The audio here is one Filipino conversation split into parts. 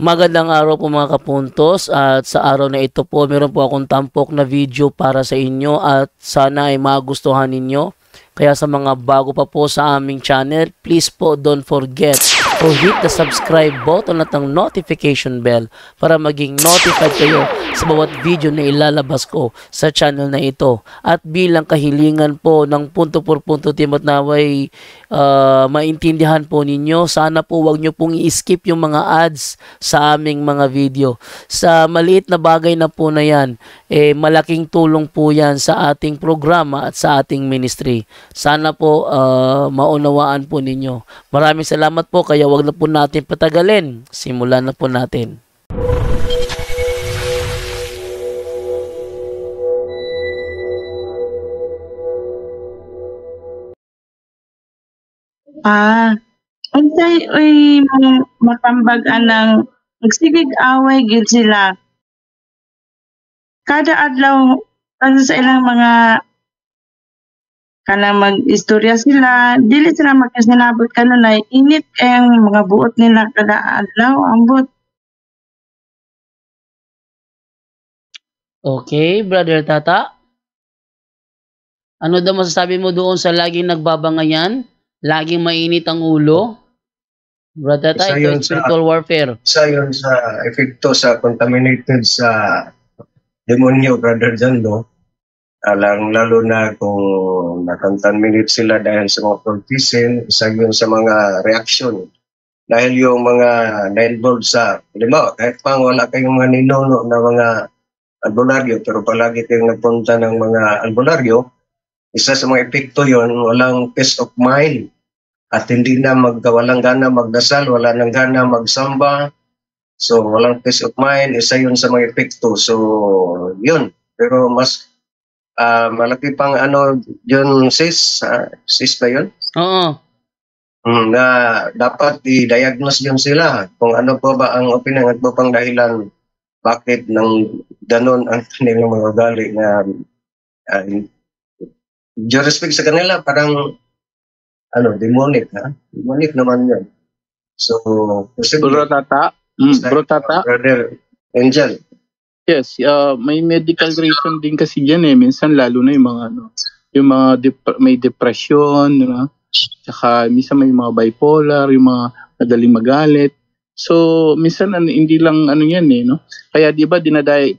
Magandang araw po mga kapuntos, at sa araw na ito po meron po akong tampok na video para sa inyo at sana ay magustuhan ninyo. Kaya sa mga bago pa po sa aming channel, please po don't forget to hit the subscribe button at ang notification bell para maging notified kayo sa bawat video na ilalabas ko sa channel na ito. At bilang kahilingan po ng punto por punto team at naway maintindihan po ninyo, sana po wag nyo pong i-skip yung mga ads sa aming mga video. Sa maliit na bagay na po na yan, malaking tulong po yan sa ating programa at sa ating ministry. Sana po maunawaan po ninyo. Maraming salamat po, kaya wag na po natin patagalin. Simulan na po natin. Unsay matambag-an ng magsigig away gid sila. Kada adlaw sa ilang mga kanang mag-istorya sila, dili sila makasinabot kanunay init ang mga buot nila kada adlaw ambot. Okay, Brother Tata? Ano daw masasabi mo doon sa laging nagbabangayan? Laging mainit ang ulo? Brother Tata, ito yung spiritual warfare. Isa yun sa epekto sa contaminated sa demonyo, Brother Jando. Lalo na kung nakontaminate sila dahil sa mga cortisone, isa yun sa mga reaction. Dahil yung mga na-involved sa, kahit pang wala kayong mga ninuno na mga albularyo, pero palagi kayong nagpunta ng mga albularyo, isa sa mga epekto yon, walang peace of mind. At hindi na walang gana magdasal, wala nang gana magsamba. So, walang peace of mind, isa yun sa mga epekto. So, yun. Pero mas malaki pang yun, sis ba yun? Oo. Na dapat i-diagnose yun sila. Kung ano po ba ang opinion at po pang dahilan bakit nang ganon ang kanilang mga ugali na due respect sa kanila, parang demonic, ha? Demonic naman yun. So, Bro Tata? Bro Tata? Brother Angel. Yes, may medical reason din kasi diyan minsan lalo na yung mga yung mga may depression, Tsaka minsan may mga bipolar, yung mga madaling magalit. So, minsan hindi lang yan no? Kaya 'di ba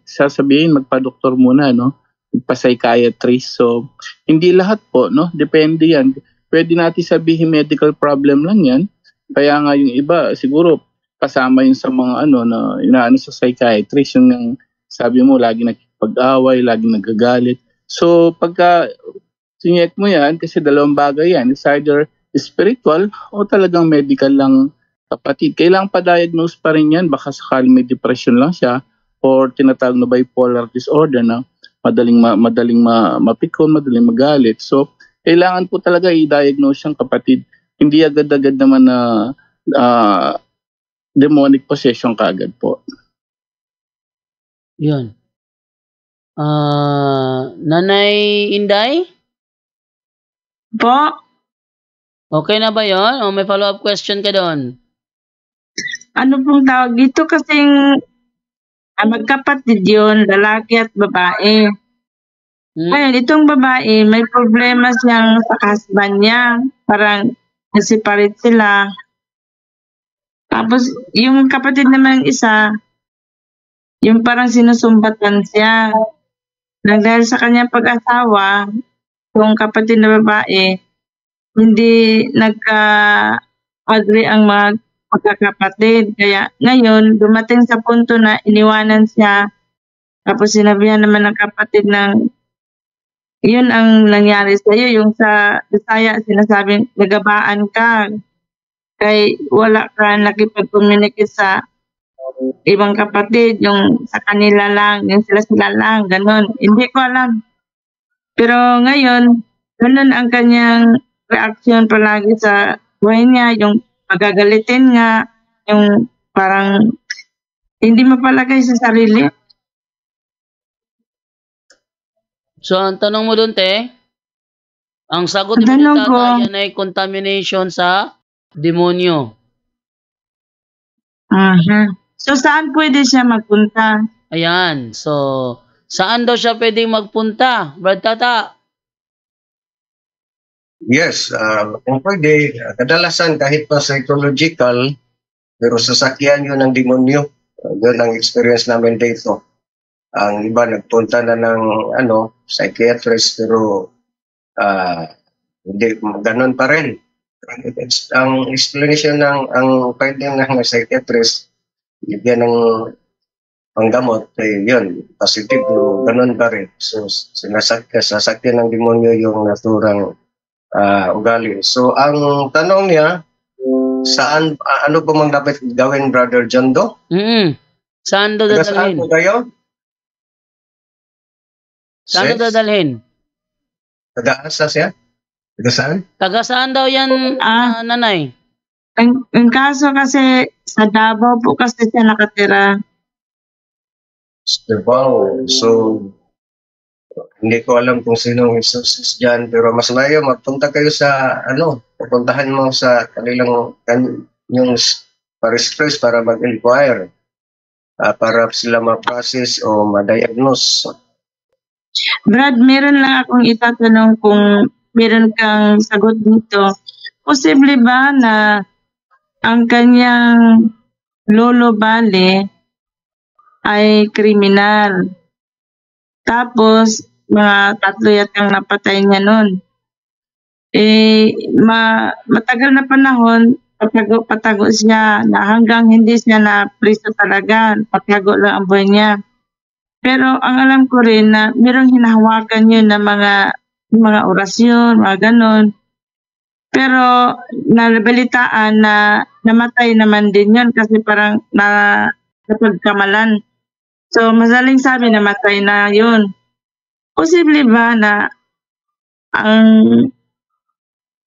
sasabihin magpa-doktor muna, no? Magpa-psychiatrist. So, hindi lahat po, no? Depende yan. Pwede natin sabihin medical problem lang yan. Kaya nga yung iba, siguro, kasama yun sa mga na inaano sa psychiatrist, yung sabi mo, lagi nakikipag-away, lagi nagagalit. So, pagka sinyek mo yan, kasi dalawang bagay yan, it's either spiritual o talagang medical lang, kapatid. Kailangan pa-diagnose pa rin yan, baka sakaling may depression lang siya or tinatawag na bipolar disorder na madaling mapikon, madaling magalit. So, kailangan po talaga i-diagnose siyang kapatid. Hindi agad-agad naman na demonic possession kaagad po. Yun. Nanay Inday? Po, Okay na ba yon? O may follow-up question ka doon? ano pong tawag dito kasing magkapatid yun, lalaki at babae. Ngayon, itong babae, may problema siyang sa husband niya. Parang nag-separate sila. Tapos, yung kapatid naman isa, yung parang sinusumbatan siya. Nang dahil sa kanyang pag-asawa, yung kapatid na babae, hindi nagka-agree ang magkakapatid. Kaya ngayon, dumating sa punto na iniwanan siya. Tapos sinabihan naman ng kapatid ng yun ang nangyari sa iyo, yung sa Bisaya sinasabing nagabaan ka kay wala ka nakipag-communicate sa ibang kapatid, yung sa kanila lang, yung sila lang, ganon. Hindi ko alam. Pero ngayon, ganon ang kanyang reaksyon palagi sa buhay niya, yung magagalitin nga, yung parang hindi mapalagay sa sarili. So, ang tanong mo doon, te, ang sagot mo Tanong ni ko, Tata, yan ay contamination sa demonyo. aha. So, saan pwede siya magpunta? Ayan. So, saan daw siya pwedeng magpunta? Brad Tata. Yes, kung pwede, kadalasan kahit pa psychological, pero sasakyan yun ng demonyo. Yun ang experience namin dito. Ang iba nagpunta na ng psychiatrist pero hindi ganun pa rin. Ang explanation ang pwede ng psychiatrist, bigyan ng panggamot, yun, positive, pero ganun pa rin. So, sasakyan ng demonyo yung naturang ugali. So, ang tanong niya, saan, ano po mang dapat gawin, Brother John Do? Saan daw Taga saan dadalhin? po kayo? Saan daw dadalhin? Taga-asa siya? Taga saan? Taga saan daw yan, nanay? Ang kaso kasi, sa Davao po kasi siya nakatira. Wow. So, hindi ko alam kung sinong resources dyan, pero mas mayo, magpunta kayo sa, pupuntahan mo sa kanilang, yung Paris para mag-inquire, para sila ma-process o ma-diagnose. Brad, meron lang akong itatanong kung meron kang sagot dito. Posible ba na ang kanyang lolo bale ay kriminal? Tapos, mga 3 yatang napatay niya nun. Matagal na panahon, patago siya na hanggang hindi siya na priso talaga, patago lang ang buhay niya. Pero ang alam ko rin na merong hinahawakan yun na mga orasyon, mga ganon. Pero nabalitaan na namatay naman din yun kasi parang napagkamalan. So, masaling sabi namatay na yun. Posible ba na ang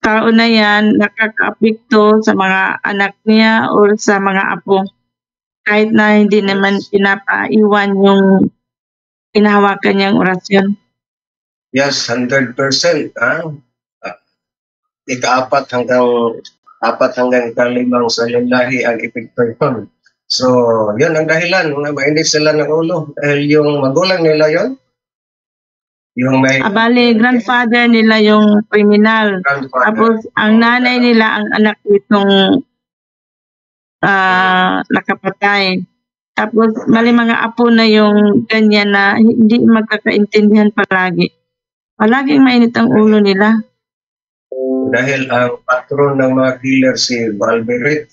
tao na yan nakaka-apekto sa mga anak niya o sa mga apo? Kahit na hindi naman pinapaiwan yung inahawakan niyang orasyon. Yes, 100%. Ika-4 hanggang ika-5 sa lalahi ang epekto yun. So, yun ang dahilan na mainit sila ng ulo. Dahil yung magulang nila yun, yung may... Bale, grandfather nila yung kriminal. Tapos, ang nanay nila, ang anak nitong nakapatay. Tapos, mali mga apo na yung ganyan na hindi magkakaintindihan palagi. Palaging mainit ang ulo nila. Dahil ang patron ng mga killer si Valverde,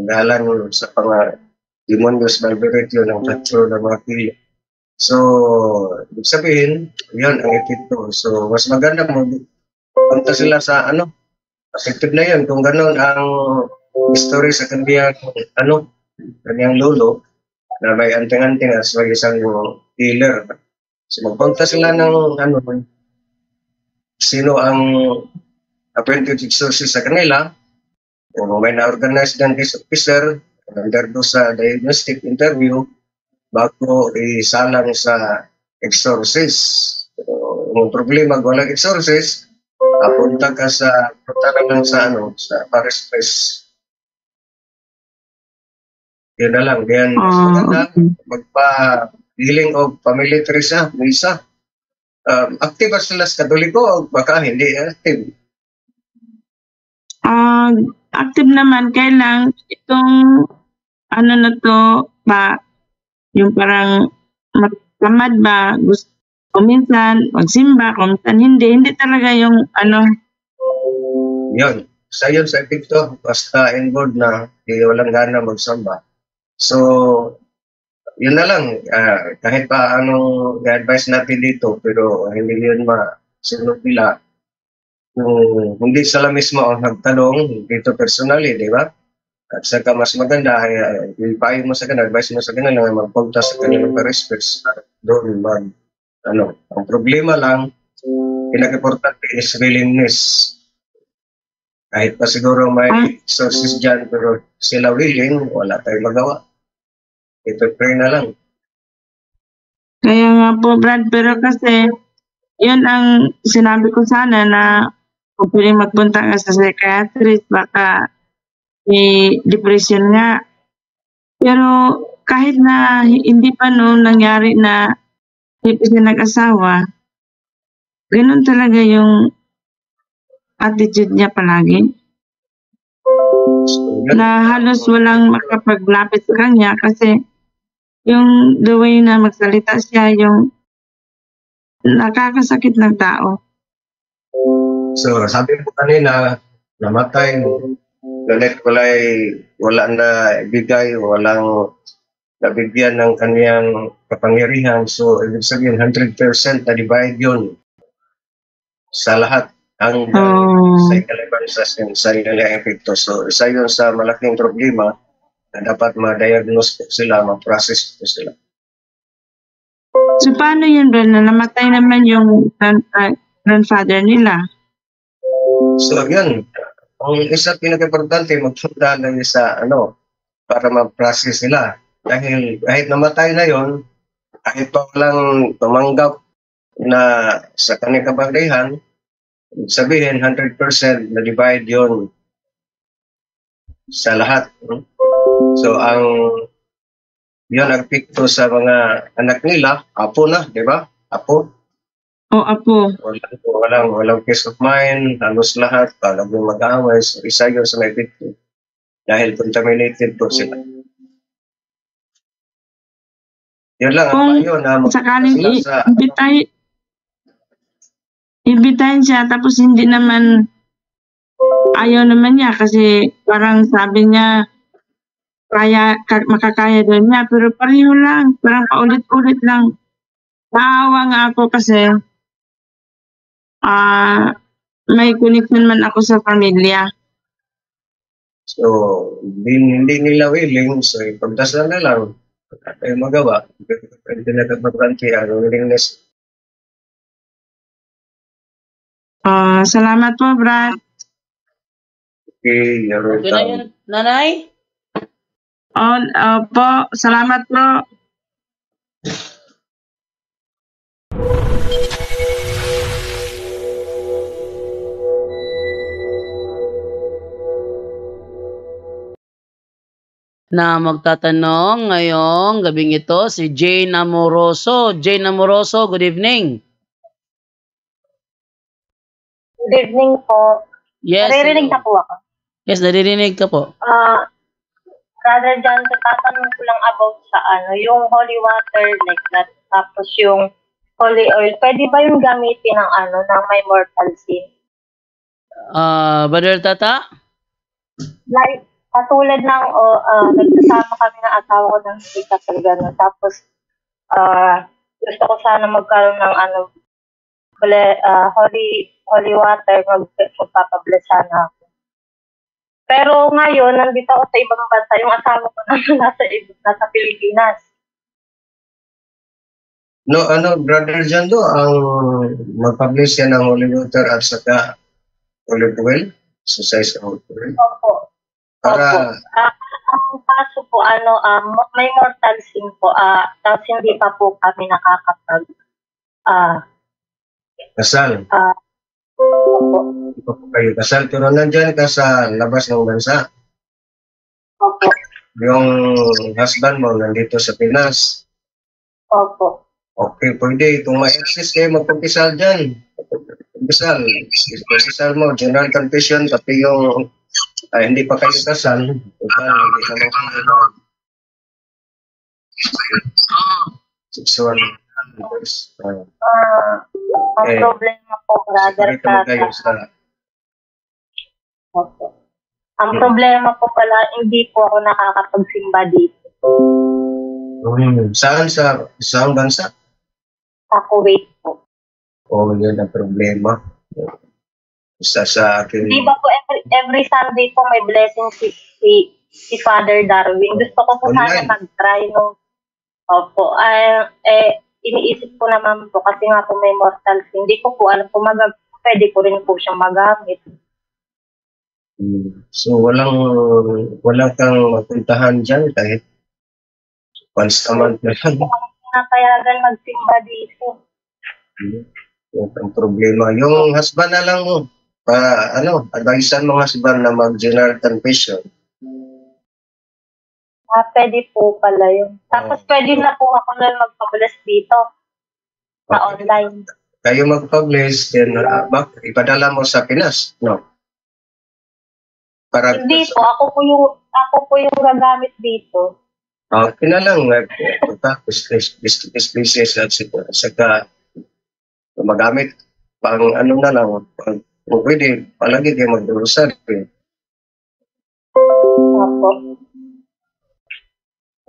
dalan sa mga demonyos Valverde yun ang patron ng mga killer. So, ibig sabihin, yun ang epekto. So, mas maganda mo, punta sila sa effective na yun. Kung gano'n ang history sa kanyang lolo, na may anting-anting as may isang killer. So, magpunta sila ng sino ang appointed sources sa kanila, kung may na-organize ng case officer, undergo sa diagnostic interview, bago isalang sa exorcist. Kung problema, walang exorcist, punta ka punta ka lang sa Paris Press. Yun na lang. Diyan, maganda, magpa-healing of family tree siya, misa. Active ba sila sa Katoliko o baka hindi active? Active naman, kailang itong na to ba, yung parang tamad ba, gusto minsan magsimba, minsan hindi talaga yung Yun, sa epekto, basta involved na, walang gana magsamba. So, yun na lang, kahit pa anong i-advise natin dito, pero hindi yun masunod nila. Hindi sila mismo ang nagtanong dito personally, di ba? At saka mas maganda, ipayo mo sa kanila, advise mo sa kanila na magpunta sa kanilang respects doon ang problema lang, pinag-importante is willingness. Kahit pa siguro may sources dyan, pero sila willing, wala tayong magawa. Ito pray na lang. Kaya nga po, Brad, pero kasi yun ang sinabi ko sana na kung pwedeng magpunta ka sa psychiatrist, baka depression nga. Pero kahit na hindi pa noon nangyari na hindi pa siya nag-asawa, ganun talaga yung attitude niya palagi. So, Na halos walang makapaglapit sa kanya kasi yung the way na magsalita siya, yung nakakasakit ng tao. So, sabi mo kanina, namatay, galit wala na ibigay, walang nabigyan ng kaniyang kapangyarihan. So, ibig sabihin, 100% na divide yun sa lahat hanggang sa ikalaban sa sarili epekto. So, isa yun sa malaking problema na dapat ma-diagnose po sila, ma-process po sila. So, paano yun, Brad, na namatay naman yung grandfather nila? So, yun. Ang isa pinaka-importante, magpunta lang sa para ma-process nila. Dahil kahit namatay na yon, kahit pa walang tumanggap na sa kanyang kapangyarihan, sabihin 100% na divide yon sa lahat. So, yun ang epekto sa mga anak nila, apo na, di ba? Apo. O apo. Walang peace of mind, halos lahat, palagong mag-away. So, isa yun sa may epekto. Dahil contaminated po sila. Yun lang ang payo na sakaling sa imbitahin siya tapos hindi naman ayaw naman niya kasi parang sabi niya makakaya doon niya pero pareho lang, parang paulit-ulit lang. Naawa nga ako kasi may connection man ako sa pamilya. So, hindi nila willing, so ipagdasal na lang. Wala tayong magawa. Pwede na kapag-ranti ang willingness. Salamat po, Brad. Okay, you're Okay na yun, nanay? Po, salamat po. Na magtatanong ngayong gabing ito si Jane Amoroso. Jane Amoroso, good evening. Good evening po. Yes. Naririnig na po ako. Yes, naririnig ka po. Brother John, tatanong ko lang about sa yung holy water like that, tapos yung holy oil, pwede ba yung gamitin ng ng may mortal sin? Brother Tata? Like, katulad ng, nagsasama kami ng asawa ko ng hospital, gano'n. Tapos, gusto ko sana magkaroon ng holy water, magpapabless sana ako. Pero ngayon, nandito ako sa ibang bansa, yung asawa ko nasa Pilipinas. No, Brother Jando, ang mag-publish yan ng holy water at saka olive oil, exercise ng olive oil. Opo. Para, ang kaso po, may mortal sin po, tapos hindi pa po kami nakakapag, kasal. opo. Hindi pa po kayo kasal, pero nandyan ka sa labas ng bansa. Opo. Yung husband mo nandito sa Pinas. Opo. Okay, pwede. Kung ma-access kayo, magpagkisal dyan. Pagkisal mo, general confession, pati yung hindi pa kayo kasal. Hindi naman kayo sexual intercourse. Ang problema po, brother, Opo. Ang problema po pala, hindi po ako nakakapagsimba dito. Saan bansa? Sa Kuwait po. Yun ang problema. Isa sa akin. Di ba po every Sunday po may blessing si Father Darwin. Gusto ko po sana mag-try nung opo. Iniisip ko naman po kasi nga po may mortal sin. Hindi ko po alam kung pwede ko rin po siyang magamit. So walang kang mapuntahan dyan kahit once a month na lang. Nakayagan magsimba dito. Yung ang problema. Yung husband na lang mo. Advisean mo husband na mag-general confession. Pwede po pala yun. Tapos pwede na po ako na magpabulas dito sa online. Kayo mag-publish, then ipadala mo sa Pinas, no? Para Hindi po, ako po yung gagamit dito. pinalang business at saka magamit pang ano na lang, kung pwede, palagi kayo mag-urusan. Opo.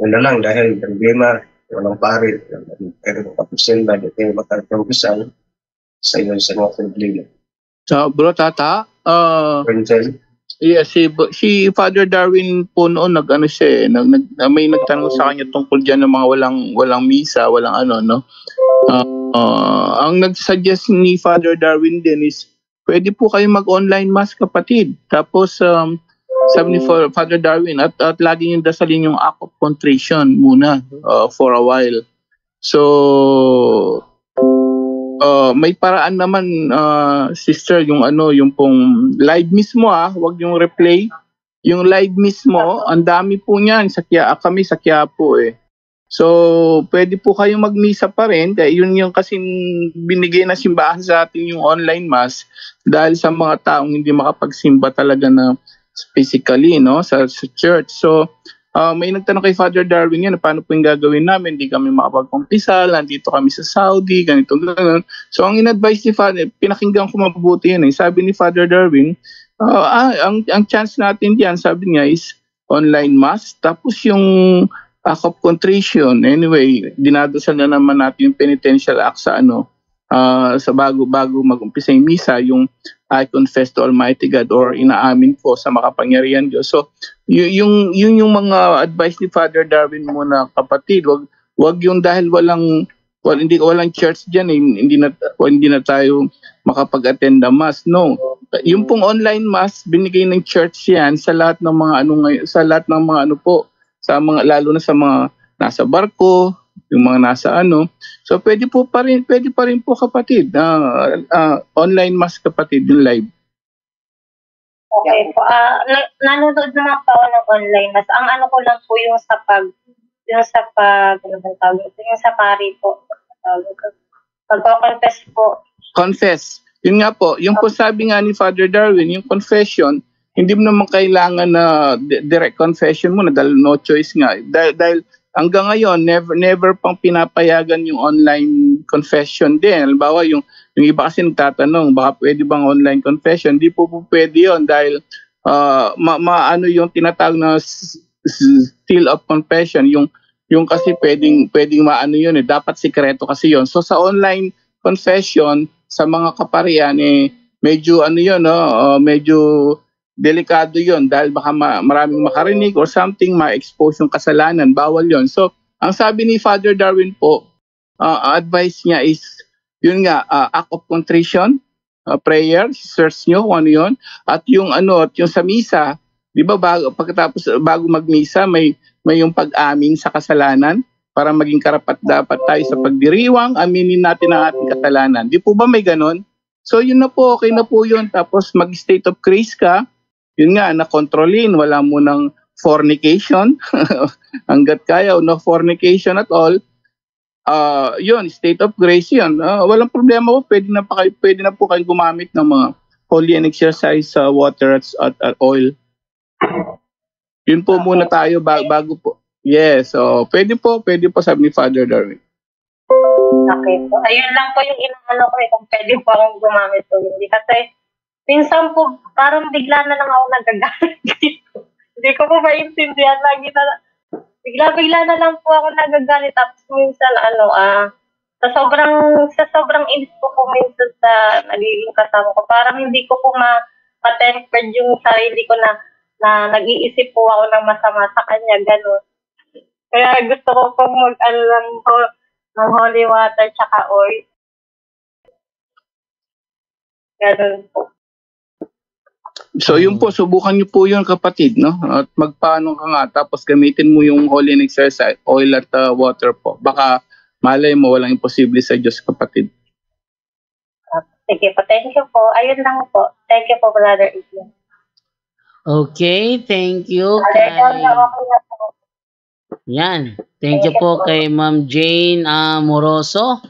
Yun na lang, dahil problema, walang parit, pero kapusin ba, dito yung makakaugusan sa iyo sa mga problema. So, bro, tata, Printel, yeah, si Father Darwin po noon nag-ano siya, may nagtanong sa kanya tungkol diyan ng mga walang misa, walang ano, no. Ang nag-suggest ni Father Darwin din is pwede po kayo mag-online mass, kapatid. Tapos sabi ni Father Darwin at lagi niyong dasalin yung act of contrition muna for a while. So may paraan naman, sister, yung yung pong live mismo, wag yung replay. Yung live mismo, ang dami po niyan kami sa Quiapo eh. So pwede po kayong magmisa pa rin, kaya yun yung kasi binigay na simbahan sa atin yung online mass dahil sa mga taong hindi makapagsimba talaga na physically, no, sa church. So may nagtanong kay Father Darwin yan, paano po yung gagawin namin? Hindi kami makapagkumpisal, nandito kami sa Saudi, ganito, ganun. So ang in-advise ni Father, pinakinggan ko mabuti yan eh. Sabi ni Father Darwin, ang chance natin diyan, sabi niya, is online mass, tapos yung act of contrition. Anyway, dinadasal na naman natin yung penitential act sa sa bago mag-umpisa yung misa, yung I confess to Almighty God or inaamin ko sa makapangyarihan Diyos. So, yung mga advice ni Father Darwin muna, kapatid, wag yung dahil walang church diyan eh, hindi na tayo makapag-attend ng mass. No. Yung pong online mass, binigay ng church yan sa lahat ng mga sa mga, lalo na sa mga nasa barko, yung mga nasa So pwede pa rin po, kapatid, online mass, kapatid, yung live. Okay po. Nanonood naman po ako ng online mas. Ang ko lang po yung sa pari po. Pagko-confess po. Confess. Yun nga po, yung po sabi nga ni Father Darwin, yung confession, hindi mo naman kailangan na direct confession mo na dahil no choice nga. Dahil hanggang ngayon, never pang pinapayagan yung online confession din. Halimbawa, yung iba kasi nagtatanong, baka pwede bang online confession? Hindi po pwede yun dahil yung tinatawag na seal of confession, yung kasi pwedeng yun eh, dapat sikreto kasi yun. So sa online confession, sa mga kaparian medyo medyo delikado yon dahil baka maraming makarinig or something, ma-expose yung kasalanan, bawal yon. So ang sabi ni Father Darwin po, advice niya is yun nga, act of contrition, prayer, search nyo kung ano yun, at yung sa misa, di ba bago magmisa may yung pag-amin sa kasalanan para maging karapat-dapat tayo sa pagdiriwang, aminin natin ang ating kasalanan. Di po ba may ganon? So yun na po, okay na po yun. Tapos mag-state of grace ka, yun nga, na-kontrolin, wala mo ng fornication, hanggat kaya, no fornication at all. Yun, state of grace yun. Walang problema po, pwede na po kayo gumamit ng mga holy and exercise water at oil. Yun po muna tayo bago po. Yes, so pwede po sabi ni Father Darwin. Okay po. Ayun lang po yung inaano ko kung pwede po akong gumamit po. Hindi kasi minsan po parang bigla na lang ako nagagalit dito. Hindi ko po maintindihan. Bigla na lang po ako nagagalit. Tapos minsan sa sobrang inis ko po minsan sa nagiging kasama ko. Parang hindi ko po ma-tempered yung sarili ko na nag-iisip po ako ng masama sa kanya, gano'n. Kaya gusto ko pong ng holy water tsaka oil. Gano'n po. So yun po, subukan niyo po yun, kapatid, no? At magpaano ka nga, tapos gamitin mo yung holy and exercise, oil at water po. Baka malay mo, walang imposible sa Diyos, kapatid. Sige po, thank you po. Ayun lang po. Thank you po, Brother Adrian. Okay, thank you. Okay, Yan. Thank you po kay Ma'am Jane Moroso.